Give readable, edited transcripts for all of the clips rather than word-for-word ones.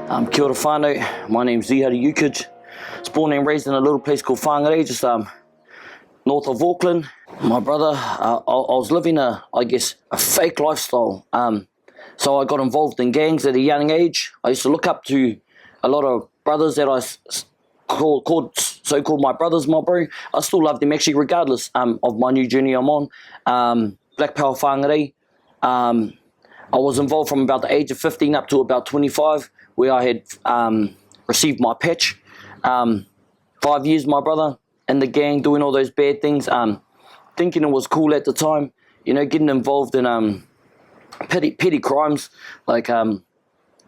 Kia ora whānau, my name's Rihari Ukij. I was born and raised in a little place called Whangarei, just north of Auckland. My brother, I was living a fake lifestyle. So I got involved in gangs at a young age. I used to look up to a lot of brothers that I called so-called my brothers, my bro. I still love them actually regardless of my new journey I'm on. Black Power Whangarei. I was involved from about the age of 15 up to about 25, where I had received my patch. 5 years, my brother, in the gang, doing all those bad things, thinking it was cool at the time, getting involved in petty crimes, thought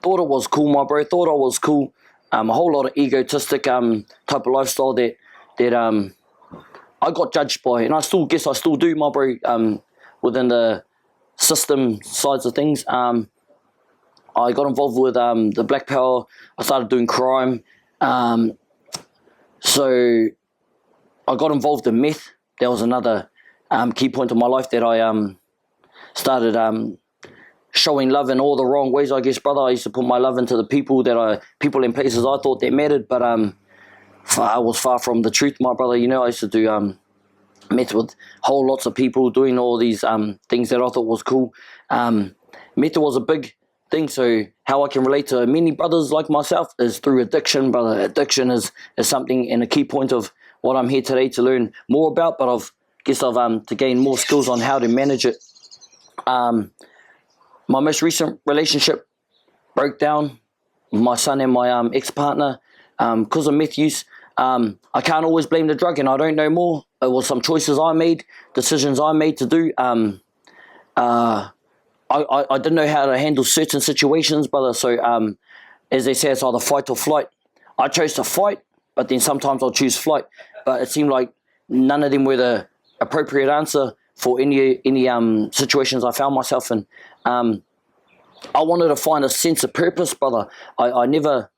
it was cool, my bro, thought I was cool, a whole lot of egotistic type of lifestyle that I got judged by, and I still do, my bro, within the system sides of things. I got involved with the Black Power. I started doing crime. So I got involved in meth. That was another key point of my life that I started showing love in all the wrong ways, I guess, brother. I used to put my love into the people in places I thought that mattered, but I was far from the truth, my brother. I used to do meth with whole lots of people, doing all these things that I thought was cool. Meth was a big thing, so how I can relate to many brothers like myself is through addiction, brother. Addiction is something and a key point of what I'm here today to learn more about, but I've to gain more skills on how to manage it. My most recent relationship broke down with my son and my ex-partner because of meth use. I can't always blame the drug, and I don't know more. It was some choices I made, decisions I made to do. I didn't know how to handle certain situations, brother. So, as they say, it's either fight or flight. I chose to fight, but then sometimes I'll choose flight. But it seemed like none of them were the appropriate answer for any situations I found myself in. I wanted to find a sense of purpose, brother. I never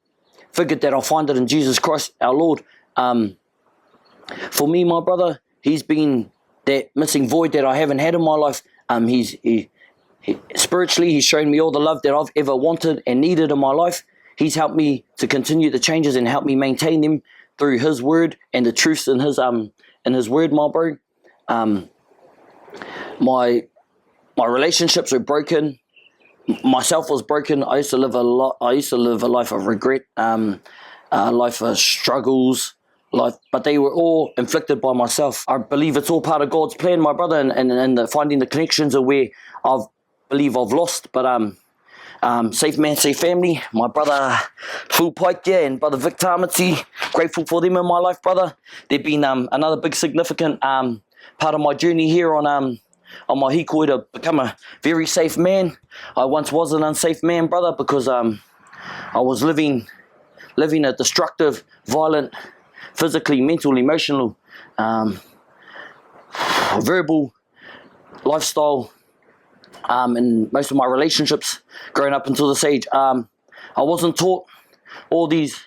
figured that I'll find it in Jesus Christ, our Lord. For me, my brother, he's been that missing void that I haven't had in my life. Spiritually, he's shown me all the love that I've ever wanted and needed in my life. He's helped me to continue the changes and help me maintain them through his word and the truths in his word, my bro. My relationships were broken. Myself was broken. I used to live a life of regret, a life of struggles, but they were all inflicted by myself. I believe it's all part of God's plan, my brother, and finding the connections are where I've lost. But SafeMan, SafeFamily, my brother Phil Pike, and brother Vic Tamati, grateful for them in my life, brother. They've been another big significant part of my journey here on my hikoi to become a very safe man. I once was an unsafe man, brother, because I was living a destructive, violent, physically, mental, emotional, verbal lifestyle in most of my relationships growing up until this age. I wasn't taught all these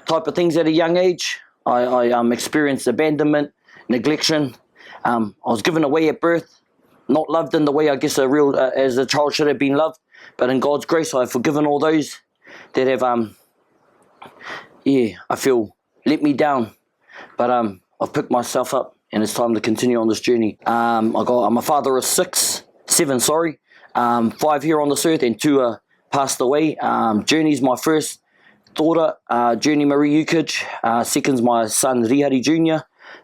type of things at a young age. I experienced abandonment, neglection. I was given away at birth, not loved in the way I guess as a child should have been loved. But in God's grace, I've forgiven all those that have, I feel let me down. But I've picked myself up, and it's time to continue on this journey. I'm a father of seven, 5 here on this earth, and 2 passed away. Journey's my first daughter, Journey Marie Ukij. Second's my son Rihari Jr.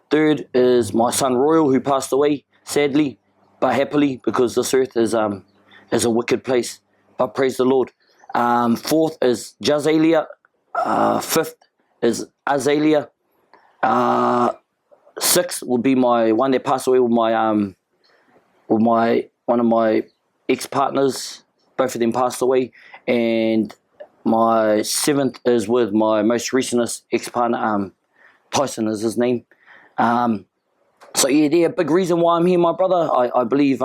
Third is my son Royal, who passed away, sadly, but happily, because this earth is a wicked place. But praise the Lord. Fourth is Jazalia. Fifth is Azalea. Sixth will be my one that passed away with one of my ex-partners. Both of them passed away. And my 7th is with my most recent ex-partner, Tyson is his name. So they're a big reason why I'm here, my brother. I believe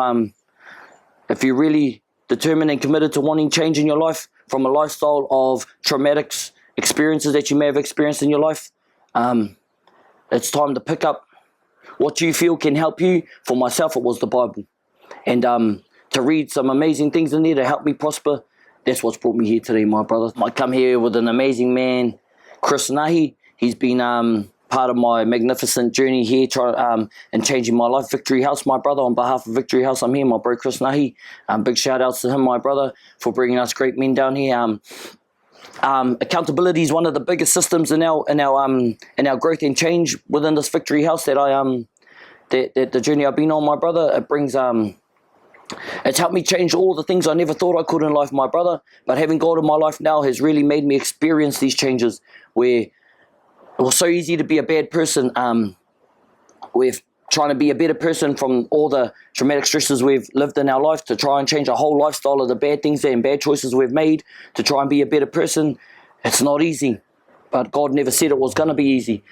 if you're really determined and committed to wanting change in your life from a lifestyle of traumatic experiences that you may have experienced in your life, it's time to pick up what you feel can help you. For myself, it was the Bible. And to read some amazing things in there to help me prosper that's what's brought me here today, my brother. I come here with an amazing man, Chris Nahi. He's been part of my magnificent journey here and changing my life. Victory House, my brother, on behalf of Victory House, I'm here, my bro Chris Nahi. Big shout outs to him, my brother, for bringing us great men down here. Accountability is one of the biggest systems in our growth and change within this Victory House that the journey I've been on, my brother. It brings it's helped me change all the things I never thought I could in life, my brother. But having God in my life now has really made me experience these changes where it was so easy to be a bad person. We're trying to be a better person from all the traumatic stresses we've lived in our life to try and change our whole lifestyle of the bad things and bad choices we've made to try and be a better person. It's not easy, but God never said it was going to be easy.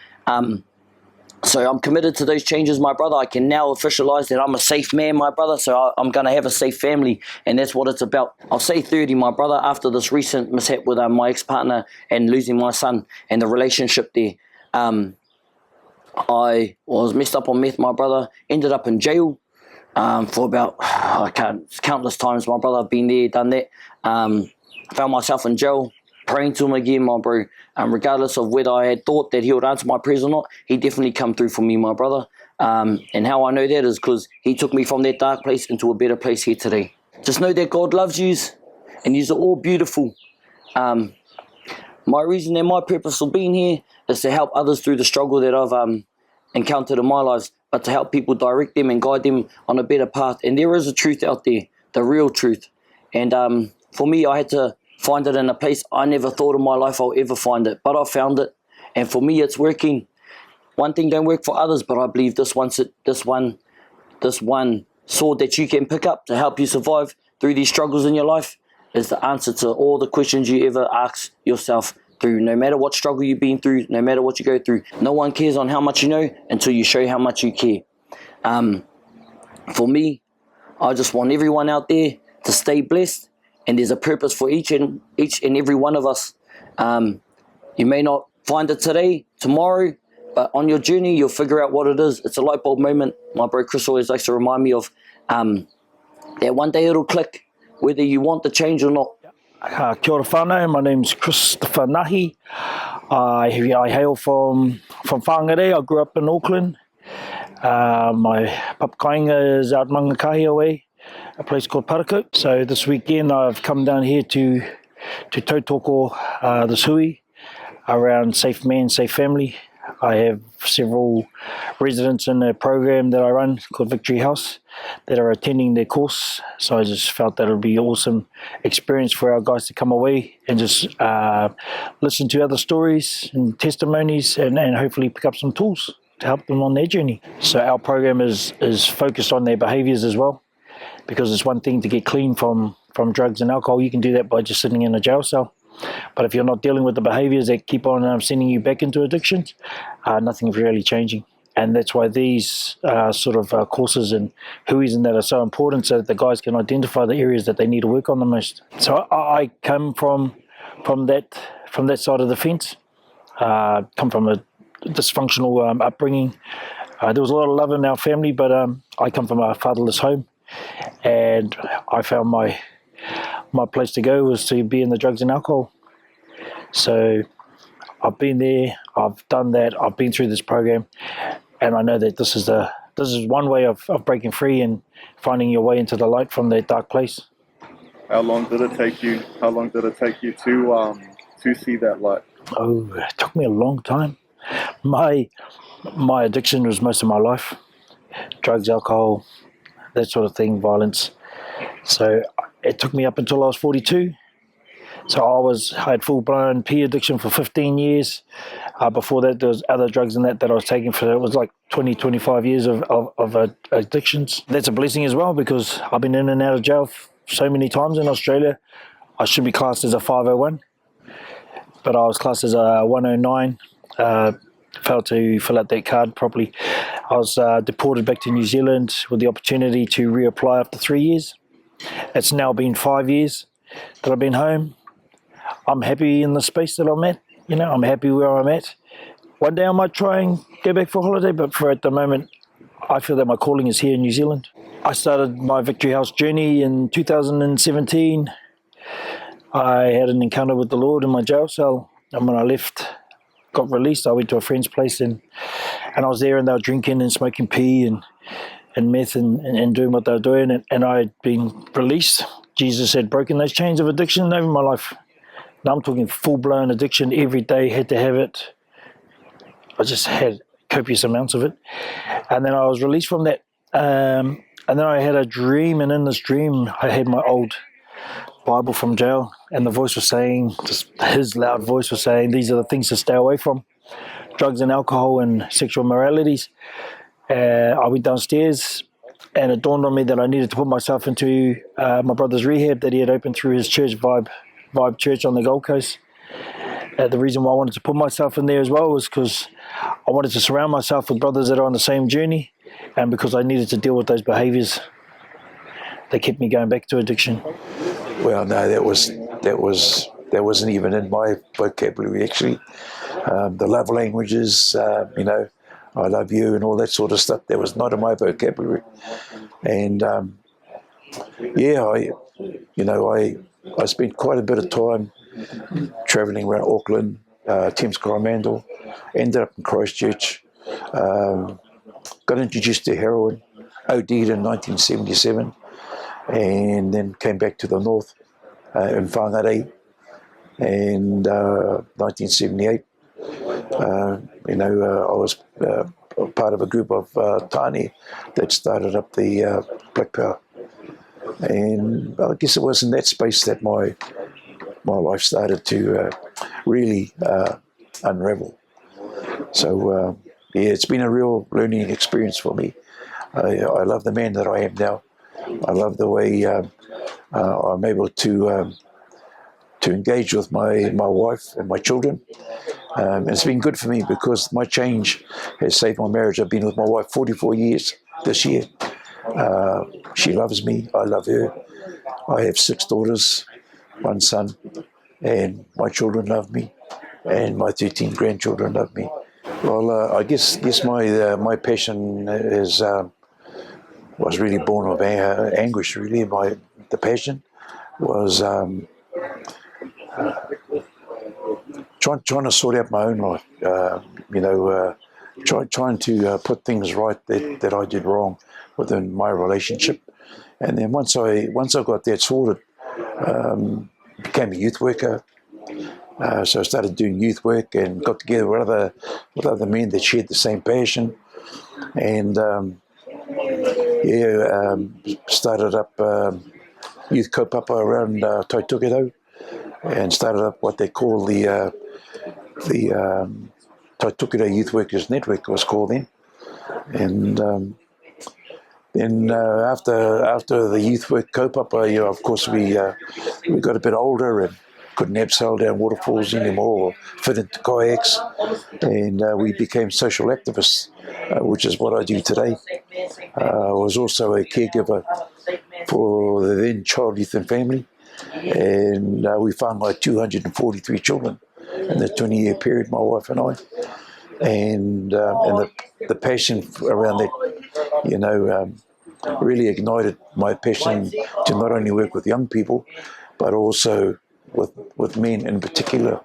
So I'm committed to those changes, my brother. I can now officialize that I'm a safe man, my brother, so I'm going to have a safe family, and that's what it's about. I'll say 30, my brother, after this recent mishap with my ex-partner and losing my son and the relationship there. I was messed up on meth, my brother, ended up in jail for about, countless times, my brother. I've been there, done that. Found myself in jail, praying to him again, my bro. Regardless of whether I had thought that he would answer my prayers or not, he definitely come through for me, my brother. And how I know that is because he took me from that dark place into a better place here today. Just know that God loves you, and yous are all beautiful. My reason and my purpose for being here is to help others through the struggle that I've encountered in my life, but to help people, direct them and guide them on a better path. And there is a truth out there, the real truth. And for me, I had to find it in a place I never thought in my life I'll ever find it, but I found it, and for me it's working. One thing don't work for others, but I believe this one sword that you can pick up to help you survive through these struggles in your life is the answer to all the questions you ever ask yourself through. No matter what struggle you've been through, no matter what you go through, no one cares on how much you know until you show how much you care. For me, I just want everyone out there to stay blessed. And there's a purpose for each and every one of us. You may not find it today, tomorrow, but on your journey, you'll figure out what it is. It's a light bulb moment. My bro Chris always likes to remind me of that one day it'll click, whether you want the change or not. Kia ora whānau, my name's Christopher Nahi. I hail from Whangarei. I grew up in Auckland. My papakainga is out Mangakahi away, a place called Parakou. So this weekend I've come down here to tautoko the sui around SafeMan, SafeFamily. I have several residents in a program that I run called Victory House that are attending their course. So I just felt that it would be an awesome experience for our guys to come away and just listen to other stories and testimonies and hopefully pick up some tools to help them on their journey. So our program is focused on their behaviours as well, because it's one thing to get clean from drugs and alcohol. You can do that by just sitting in a jail cell. But if you're not dealing with the behaviours that keep on sending you back into addictions, nothing's really changing. And that's why these courses and huis and that are so important, so that the guys can identify the areas that they need to work on the most. So I come from that side of the fence. Come from a dysfunctional upbringing. There was a lot of love in our family, but I come from a fatherless home, and I found my place to go was to be in the drugs and alcohol. So I've been there, I've done that, I've been through this program, and I know that this is one way of breaking free and finding your way into the light from that dark place. How long did it take you? To see that light? Oh, it took me a long time. My addiction was most of my life. Drugs, alcohol, that sort of thing, violence. So it took me up until I was 42. So I had full-blown pee addiction for 15 years. Before that, there was other drugs and that I was taking for, it was like 20, 25 years of addictions. That's a blessing as well, because I've been in and out of jail so many times in Australia. I should be classed as a 501, but I was classed as a 109. Failed to fill out that card properly. I was deported back to New Zealand with the opportunity to reapply after 3 years. It's now been 5 years that I've been home. I'm happy in the space that I'm at. I'm happy where I'm at. One day I might try and go back for a holiday, but for at the moment, I feel that my calling is here in New Zealand. I started my Victory House journey in 2017. I had an encounter with the Lord in my jail cell, and when I left, got released, I went to a friend's place, and I was there, and they were drinking and smoking pee and meth and doing what they were doing, and I had been released. Jesus had broken those chains of addiction over my life. Now I'm talking full-blown addiction every day, had to have it. I just had copious amounts of it. And then I was released from that. And then I had a dream, and in this dream, I had my old Bible from jail, and the voice was saying, just his loud voice was saying, these are the things to stay away from: drugs and alcohol and sexual moralities. I went downstairs, and it dawned on me that I needed to put myself into my brother's rehab that he had opened through his church, Vibe Church on the Gold Coast. The reason why I wanted to put myself in there as well was because I wanted to surround myself with brothers that are on the same journey, and because I needed to deal with those behaviours that kept me going back to addiction. Well, no, that wasn't even in my vocabulary, actually. The love languages, I love you and all that sort of stuff, that was not in my vocabulary. And I spent quite a bit of time travelling around Auckland, Thames Coromandel, ended up in Christchurch, got introduced to heroin, OD'd in 1977, and then came back to the north in Whangarei in 1978. I was part of a group of Tāne that started up the Black Power. And I guess it was in that space that my life started to really unravel. So, it's been a real learning experience for me. I love the man that I am now. I love the way I'm able to engage with my wife and my children. And it's been good for me because my change has saved my marriage. I've been with my wife 44 years this year. She loves me, I love her. I have 6 daughters, 1 son, and my children love me, and my 13 grandchildren love me. Well, I guess my passion was really born of anguish. Really, the passion was trying to sort out my own life. Trying to put things right that I did wrong within my relationship. And then once I got that sorted, became a youth worker. So I started doing youth work and got together with other men that shared the same passion. And started up youth kaupapa around Taitukido, and started up what they call the Taitukido Youth Workers Network, it was called then. And then after the youth work kaupapa, of course we got a bit older and couldn't abseil down waterfalls anymore or fit into kayaks, and we became social activists, which is what I do today. I was also a caregiver for the then Child, Youth and Family, and we found like 243 children in the 20-year period, my wife and I. And the passion around that, really ignited my passion to not only work with young people, but also with men, in particular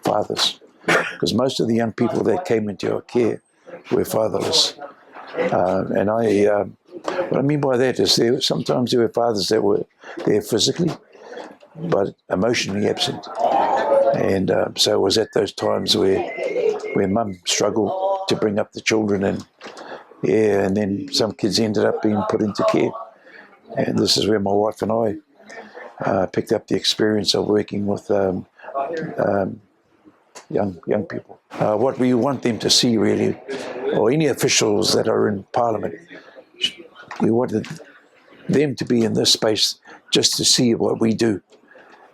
fathers, because most of the young people that came into our care were fatherless. And what I mean by that is sometimes there were fathers that were there physically, but emotionally absent. And so it was at those times where mum struggled to bring up the children, and then some kids ended up being put into care. And this is where my wife and I picked up the experience of working with young people. What we want them to see, really, or any officials that are in Parliament, we wanted them to be in this space just to see what we do.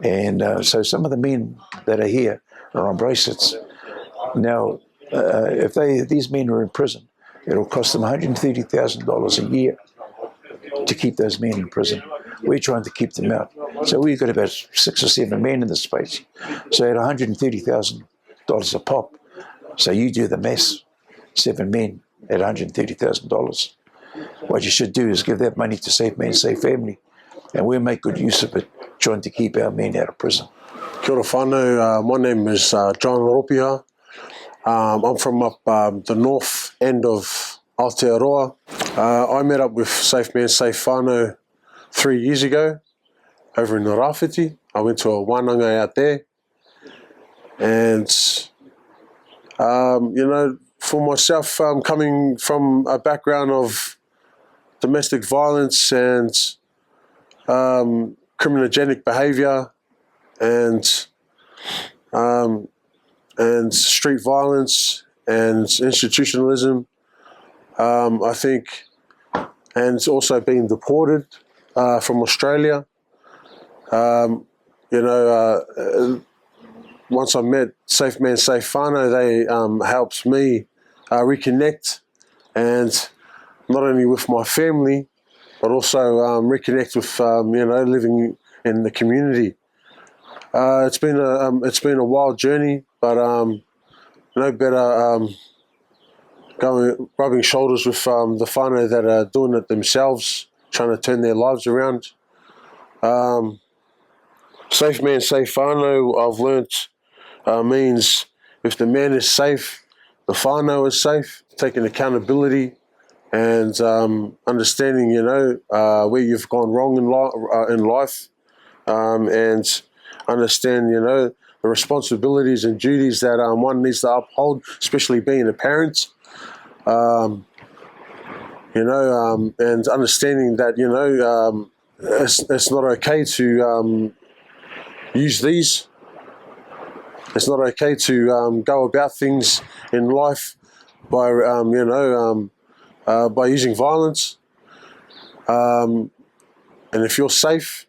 And so some of the men that are here are on bracelets. Now, if these men were in prison, it'll cost them $130,000 a year to keep those men in prison. We're trying to keep them out. So we've got about 6 or 7 men in the space. So at $130,000 a pop, so you do the maths, 7 men at $130,000. What you should do is give that money to SafeMan, SafeFamily, and we'll make good use of it, trying to keep our men out of prison. Kia ora whānau, my name is John Ropiha. I'm from up the north end of Aotearoa. I met up with SafeMan, SafeFamily 3 years ago over in the Rāwhiti. I went to a wānanga out there. And, you know, for myself, coming from a background of domestic violence and criminogenic behaviour and street violence and institutionalism, I think, and also being deported from Australia. You know, once I met SafeMan, SafeFamily, they helped me reconnect, and not only with my family, but also reconnect with you know, living in the community. It's been a wild journey, but no better rubbing shoulders with the whānau that are doing it themselves, trying to turn their lives around. SafeMan, SafeFamily, I've learnt means if the man is safe, the whānau is safe. Taking accountability and understanding, you know, where you've gone wrong in life, and understand, you know, the responsibilities and duties that one needs to uphold, especially being a parent. You know, and understanding that, you know, it's not okay to use these. It's not okay to go about things in life by, you know, by using violence. And if you're safe,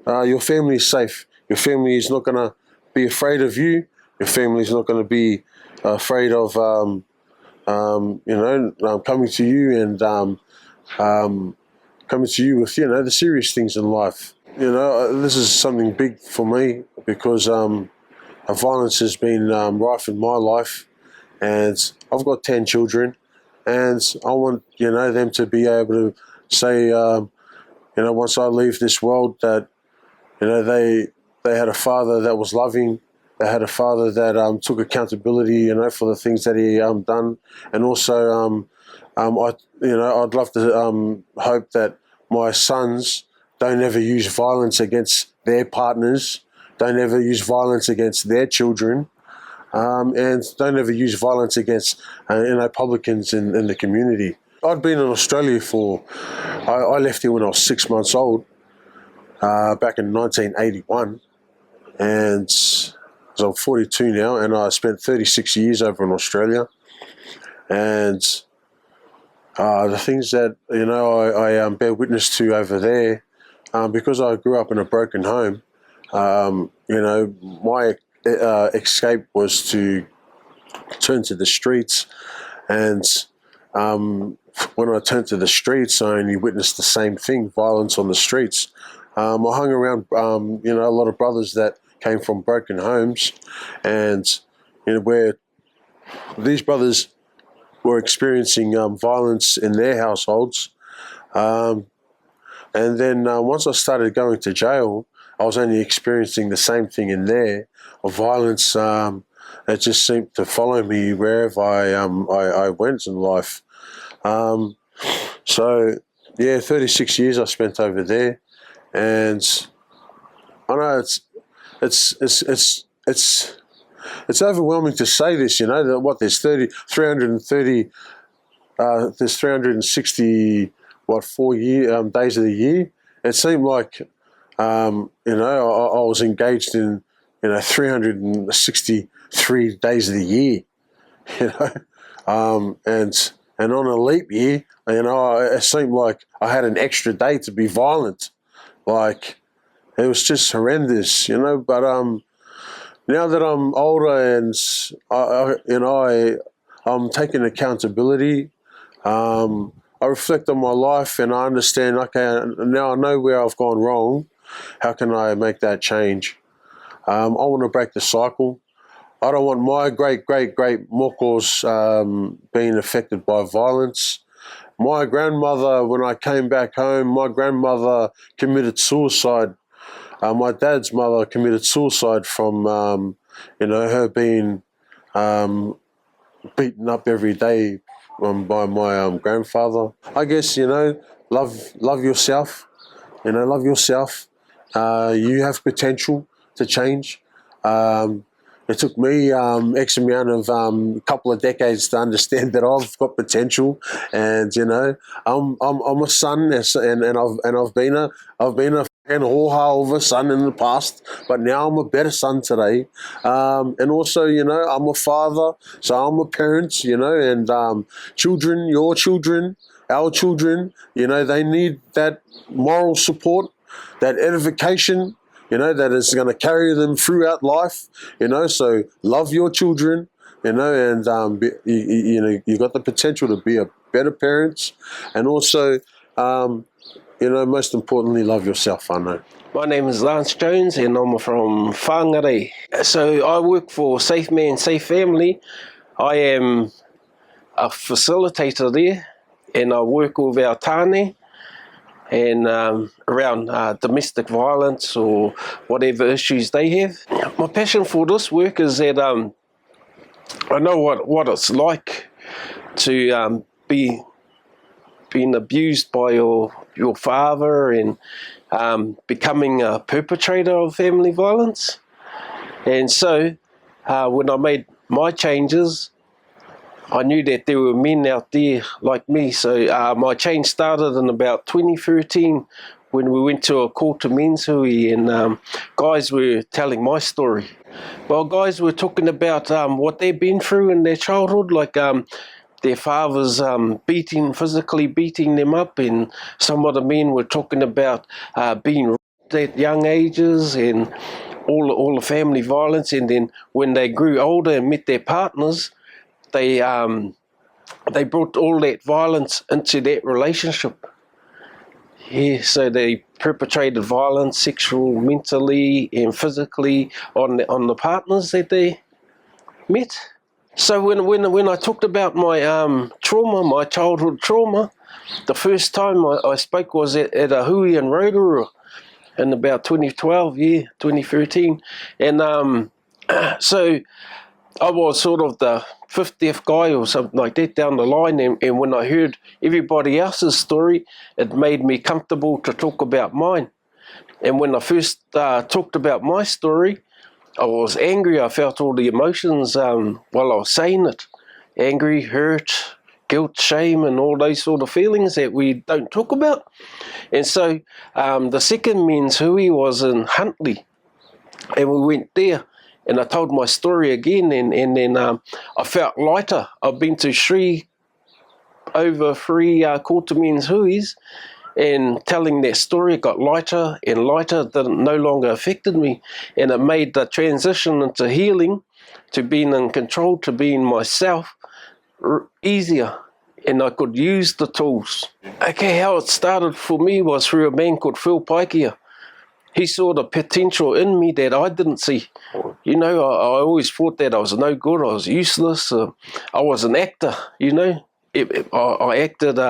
your family is safe. Your family is not going to be afraid of you. Your family is not going to be afraid of, you know, coming to you and coming to you with, you know, the serious things in life. You know, this is something big for me because violence has been rife in my life, and I've got 10 children, and I want, you know, them to be able to say, you know, once I leave this world, that, you know, they had a father that was loving. They had a father that took accountability, you know, for the things that he done, and also, you know, I'd love to hope that my sons don't ever use violence against their partners, don't ever use violence against their children, and don't ever use violence against, you know, publicans in the community. I'd been in Australia I left here when I was 6 months old, back in 1981, and so I'm 42 now, and I spent 36 years over in Australia. And the things that, you know, I bear witness to over there, because I grew up in a broken home, you know, my escape was to turn to the streets, and when I turned to the streets, I only witnessed the same thing, violence on the streets. I hung around, you know, a lot of brothers that came from broken homes, and, you know, where these brothers were experiencing violence in their households. And then once I started going to jail, I was only experiencing the same thing in there, of violence. It just seemed to follow me wherever I went in life. So yeah, 36 years I spent over there, and I know it's overwhelming to say this, you know, that there's 360 days of the year. It seemed like, you know, I was engaged in, you know, 363 days of the year, you know, and on a leap year, you know, it seemed like I had an extra day to be violent. Like, it was just horrendous, you know. But now that I'm older and you know, I'm taking accountability, I reflect on my life and I understand, okay, now I know where I've gone wrong. How can I make that change? I want to break the cycle. I don't want my great mokos being affected by violence. My grandmother, when I came back home, my grandmother committed suicide My dad's mother committed suicide from, her being beaten up every day by my grandfather. I guess, love yourself. Love yourself. You have potential to change. It took me X amount of couple of decades to understand that I've got potential, and I'm a son, and I've been a fucking whoreha of a son in the past, but now I'm a better son today, and also I'm a father, so I'm a parent, and children, your children, our children, they need that moral support, that edification, that is going to carry them throughout life, so love your children, and you got the potential to be a better parent, and also, most importantly, love yourself, I know. My name is Lance Jones and I'm from Whangarei. So I work for SafeMan, SafeFamily. I am a facilitator there, and I work with our tāne and around domestic violence or whatever issues they have. My passion for this work is that I know what it's like to being abused by your father and becoming a perpetrator of family violence. And so when I made my changes, I knew that there were men out there like me. So my change started in about 2013 when we went to a call to men's hui, and guys were telling my story. Well, guys were talking about what they've been through in their childhood, like their fathers physically beating them up, and some of the men were talking about being raped at young ages and all the family violence. And then when they grew older and met their partners, they brought all that violence into that relationship. Yeah, so they perpetrated violence, sexual, mentally, and physically on the partners that they met. So when I talked about my trauma, my childhood trauma, the first time I spoke was at a hui in Rotorua in about 2013. And so I was sort of the 50th guy or something like that down the line, and when I heard everybody else's story, it made me comfortable to talk about mine. And when I first talked about my story, I was angry. I felt all the emotions while I was saying it. Angry, hurt, guilt, shame, and all those sort of feelings that we don't talk about. And so the second men's hui was in Huntly, and we went there. And I told my story again, and then I felt lighter. I've been to over three call to men's huis, and telling that story got lighter and lighter. It no longer affected me, and it made the transition into healing, to being in control, to being myself, easier, and I could use the tools. Okay, how it started for me was through a man called Phil Paikia. He saw the potential in me that I didn't see. I always thought that I was no good, I was useless. I was an actor, I acted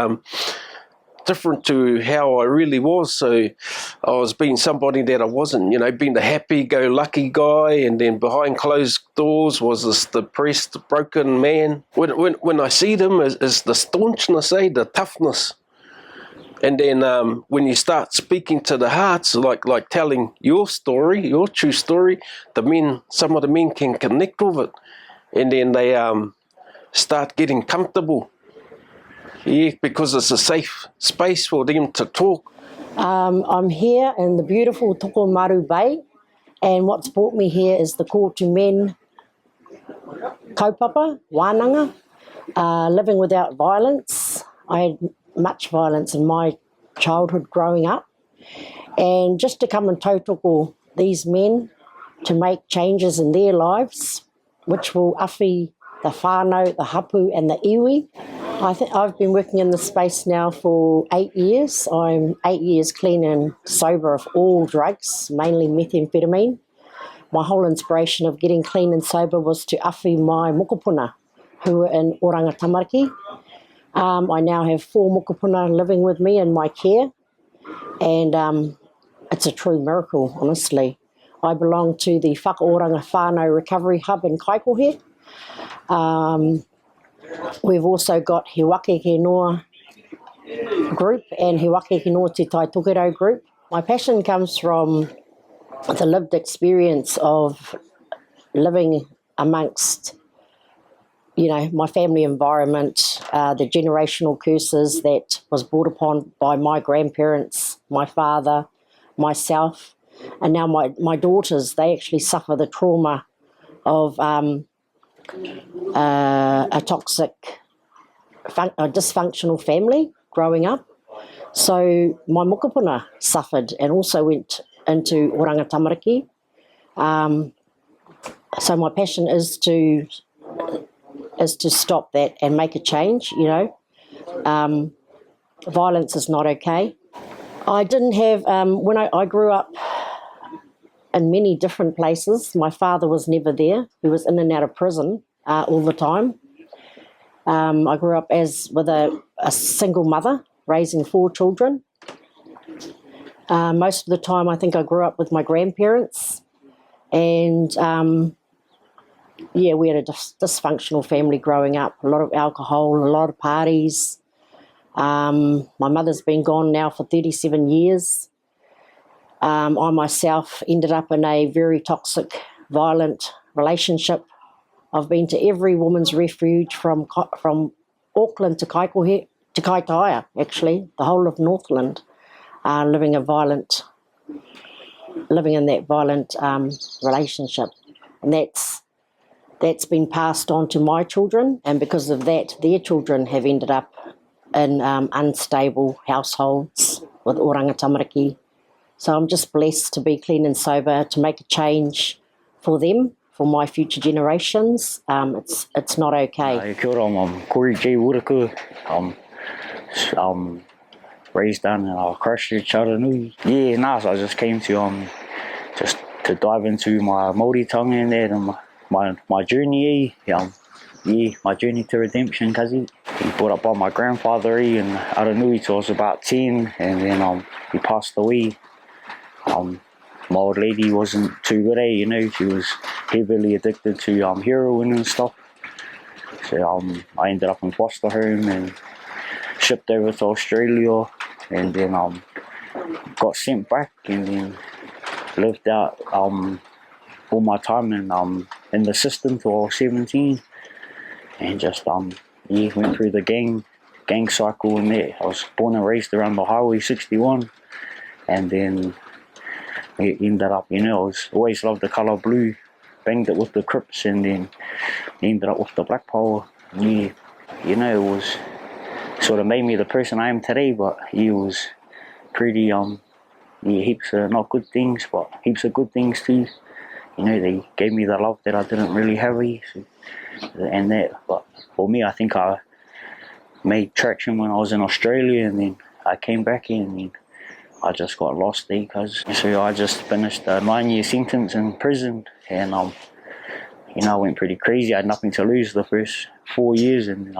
different to how I really was. So I was being somebody that I wasn't, being the happy-go-lucky guy, and then behind closed doors was this depressed, broken man. When I see them, is the staunchness, the toughness. And then when you start speaking to the hearts, like telling your story, your true story, some of the men can connect with it, and then they start getting comfortable. Yeah, because it's a safe space for them to talk. I'm here in the beautiful Tokomaru Bay, and what's brought me here is the call to men kaupapa, wānanga, living without violence. I had much violence in my childhood growing up, and just to come and tautoko these men to make changes in their lives, which will awhi the whānau, the hapu and the iwi. I've been working in this space now for 8 years. I'm 8 years clean and sober of all drugs, mainly methamphetamine. My whole inspiration of getting clean and sober was to awhi my mokopuna who were in Oranga Tamariki. I now have 4 mokopuna living with me in my care, and it's a true miracle, honestly. I belong to the Whakaoranga Whānau Recovery Hub in Kaikohe. We've also got He Wake He Noa group and He Wake He Noa Te Tai Tokero group. My passion comes from the lived experience of living amongst, my family environment, the generational curses that was brought upon by my grandparents, my father, myself, and now my daughters. They actually suffer the trauma of a toxic, a dysfunctional family growing up. So my mokopuna suffered and also went into oranga tamariki. So my passion is to stop that and make a change. Violence is not okay. I didn't have when I grew up in many different places. My father was never there. He was in and out of prison all the time. I grew up with a single mother raising 4 children. Most of the time I think I grew up with my grandparents, and we had a dysfunctional family growing up, a lot of alcohol, a lot of parties. My mother's been gone now for 37 years. I myself ended up in a very toxic, violent relationship. I've been to every woman's refuge from Auckland to Kaikohe, to Kaitaia, actually, the whole of Northland, living in that violent relationship. And that's been passed on to my children, and because of that, their children have ended up in unstable households with oranga tamariki. So I'm just blessed to be clean and sober, to make a change for them, for my future generations. It's not okay. Kia ora, I'm Corey J. Wuraku. Raised down in Christchurch, Aranui. So I just came to just to dive into my Māori tongue and that, and my journey. My journey to redemption, kazi. He brought up by my grandfather in Aranui till I was about 10, and then he passed away. My old lady wasn't too good, she was heavily addicted to heroin and stuff. So I ended up in foster home and shipped over to Australia, and then got sent back, and then lived out all my time in the system till I was 17, and just went through the gang cycle and that. I was born and raised around the Highway 61, and then it ended up, I always loved the colour blue, banged it with the Crips, and then ended up with the Black Power. It was sort of made me the person I am today, but it was pretty, heaps of not good things, but heaps of good things too. They gave me the love that I didn't really have, and that. But for me, I think I made traction when I was in Australia, and then I came back in, and then I just got lost there, so I just finished a 9-year sentence in prison, and I went pretty crazy. I had nothing to lose the first 4 years, and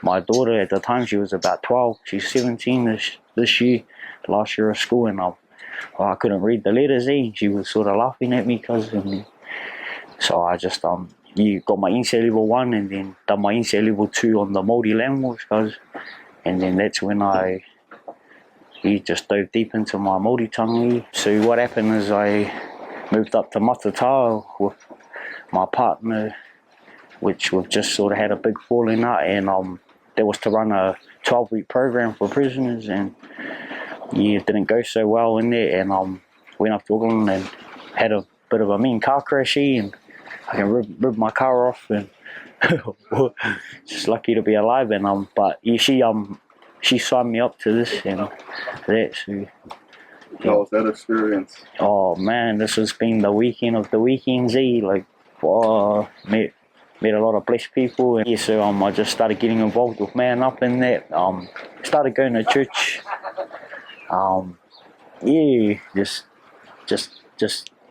my daughter at the time, she was about 12. She's 17 this year, last year of school, and I couldn't read the letters. She was sort of laughing at me, so I just got my NCA level 1, and then done my NCA level 2 on the Māori language, and then that's when I just dove deep into my Māori tongue. So what happened is I moved up to Matatau with my partner, which we've just sort of had a big falling out, and that was to run a 12-week program for prisoners, and it didn't go so well in there, and went up to Auckland and had a bit of a mean car crash, and I can rip my car off, and just lucky to be alive, and but she signed me up to this and that. So, How was that experience? Oh man, this has been the weekend of the weekends. Met a lot of blessed people, and so I just started getting involved with Man Up in that. Started going to church.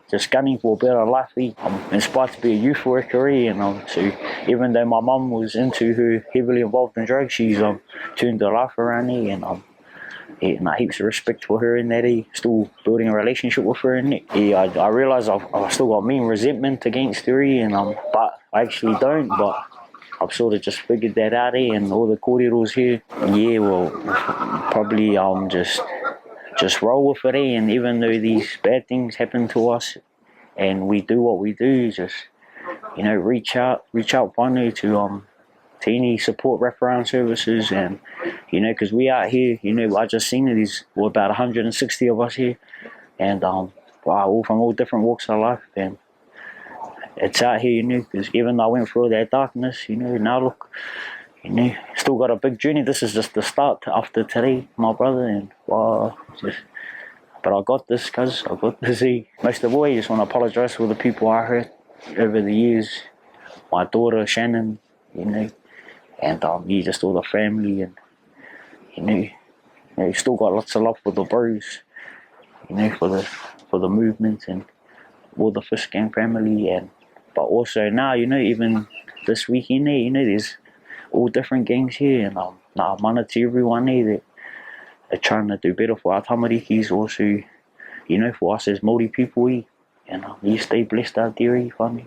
Just gunning for a better life. I'm inspired to be a youth worker, and so even though my mum was heavily involved in drugs, she's turned her life around, and heaps of respect for her in that. Still building a relationship with her in it. I realise I've still got mean resentment against her, and but I actually don't. But I've sort of just figured that out, and all the kōreros here. Yeah, well, probably just roll with it, and even though these bad things happen to us, and we do what we do, just reach out whānau to any support wraparound services, and because we out here, I just seen it is we're about 160 of us here, and all from all different walks of life, and it's out here, because even though I went through all that darkness, now look, still got a big journey. This is just the start after today, my brother, and but I got this, cuz I got this. Most of all, I just want to apologise for the people I hurt over the years. My daughter Shannon, and just all the family, and still got lots of love for the bros, for the movement and all the Fish Gang family, but also now, even this weekend there, there's all different gangs here, and mana to everyone there that are trying to do better for our tamarikis, also, for us as Māori people, and you stay blessed out there, whānau.